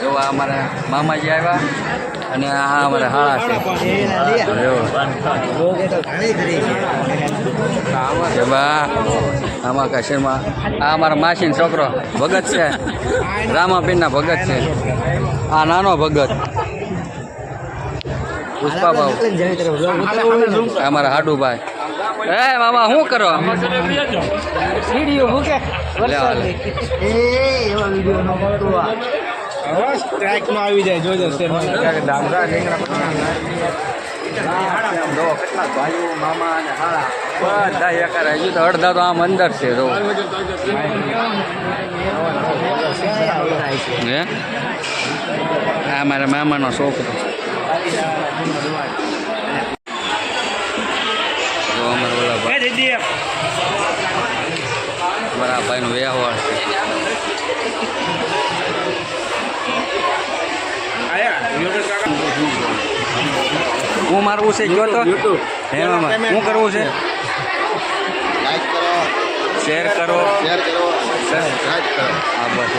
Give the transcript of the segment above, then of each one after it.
જો આ અમારા મામાજી આવ્યા અને આ અમારા હાળા છે બા આમાં કાશીમાં આ અમારા માસીનો છોકરો ભગત છે રામાપીરના ભગત છે આ નાનો ભગત પુષ્પા ભાવ અમારા હાડુભાઈ એ મામા શું કરો આવી જાય જોજો કેટલા ભાઈઓ મામા અને હાળા બધા એકાર હજુ તો અડધા તો આમ અંદર છે તો હે આ મારા મામાનો છોકરો અમારા ભાઈનો વ્યવહાર છે હું મારવું છે જો તો હે મામા શું કરવું છે લાઈક કરો શેર કરો સબસ્ક્રાઇબ કરો હા બસ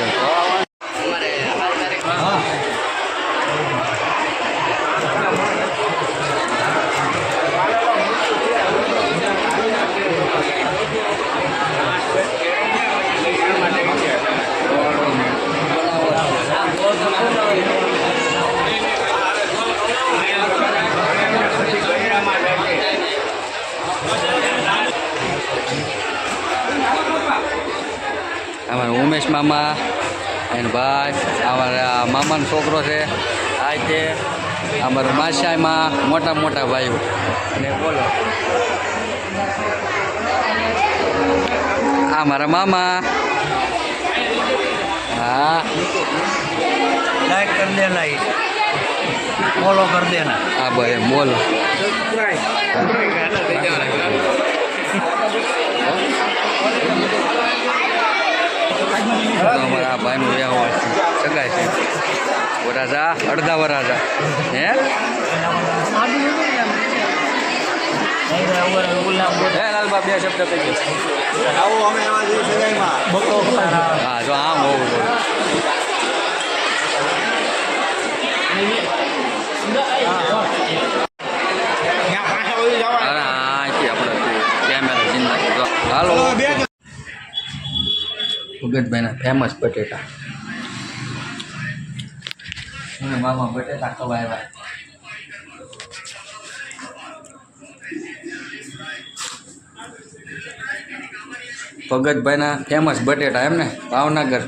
અમારા ઉમેશ મામા એન ભાઈ અમારા મામાનો છોકરો છે આ છે અમારા માસામાં મોટા મોટા ભાઈઓ અને બોલો આ મારા મામા હા लाइक कर देना ही फॉलो कर देना હા ભાઈ બોલો અમારા ભાઈનું વ્યવહાર છે સગાઈ છે વરાજા અડધા વરાજા હે લાલબા બે શબ્દ કહી આવો અમે આવા જે સગાઈમાં હા જો આમ હોવું આપણે કેમેરા ચિંતા હાલો ભગતભાઈના ફેમસ બટેટા અને મામા બટેટા ખવાયા ભગતભાઈના ફેમસ બટેટા એમ ને ભાવનગર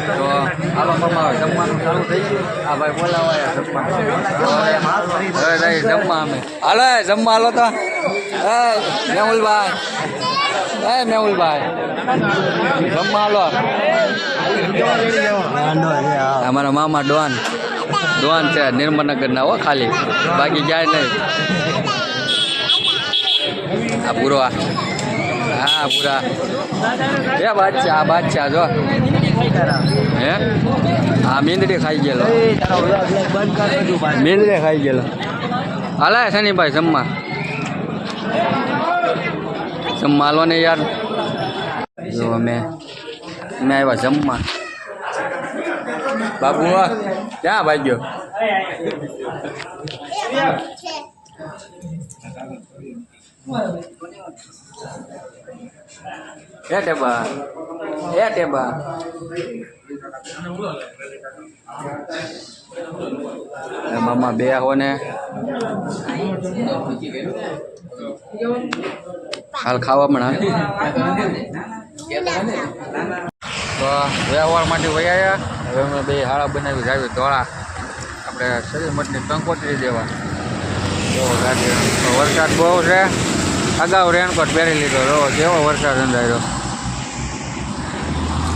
તો હાલો મામા જમવાનું ચાલુ થઈ ગયું આ ભાઈ બોલાવાયા જમવા અમે હાલો જમવા હાલો તો મેહુલભાઈ મેહુલભાઈ જમવા હાલો અમારા મામા ડોન છે નિર્મલનગરના હો ખાલી બાકી ક્યાંય નહીં આ પૂરો હા પૂરા એ બાદશાહ જો હે હા મીંદડી ખાઈ ગયેલો હાલે શનિભાઈ જમવા હાલો ને યાર જો અમે આવ્યા જમવા બાબુ ક્યાં ભાગ્યો એ ટેબા મામા બે હો ને હાલ ખાવા પણ તો વ્યવહાર માટે વયા હવે અમે બે હાળા બનાવી જાવી ધોળા આપણે શરીર મઠની કંકોત્રી દેવા જો ગાડી વરસાદ બહુ છે અગાઉ રેનકોટ પહેરી લીધો રો કેવો વરસાદ અંધાર્યો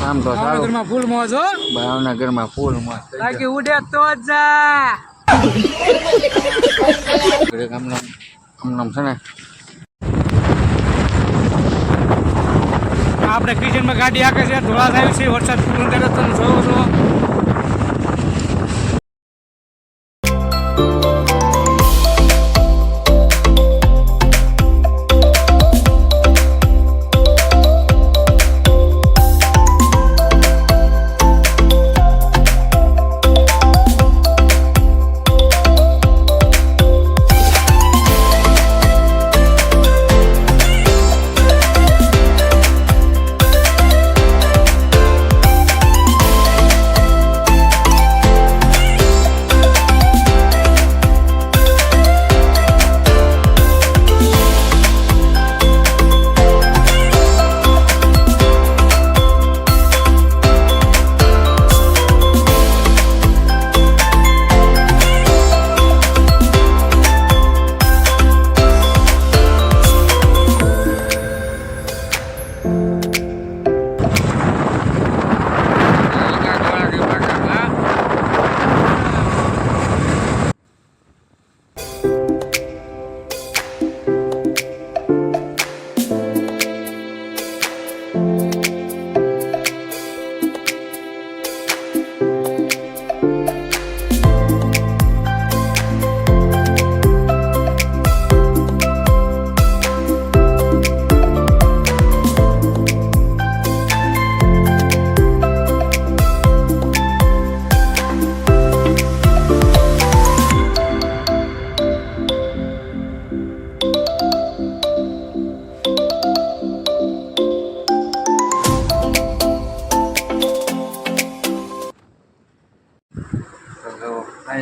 આમ તો સારું ઘરમાં ફૂલ મોજ હો ભાવના ઘરમાં ફૂલ મોજ બાકી ઉડે તો જા આમ છે ને આપણે કિચનમાં ગાડી આકે છે ધોળા થાય છે વરસાદ પૂરો કરે તો જોવો છો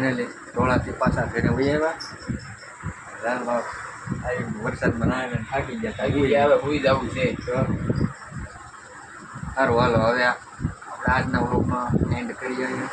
ફાઇનલી ધોળાથી પાછા ઘરે વહી આવ્યા રામભાવ આવી વરસાદમાં નાહીને થાકી ગયા હવે ભૂઈ જવું છે સારું હાલો હવે આપણે આજના વ્લોગમાં એન્ડ કરી આવીએ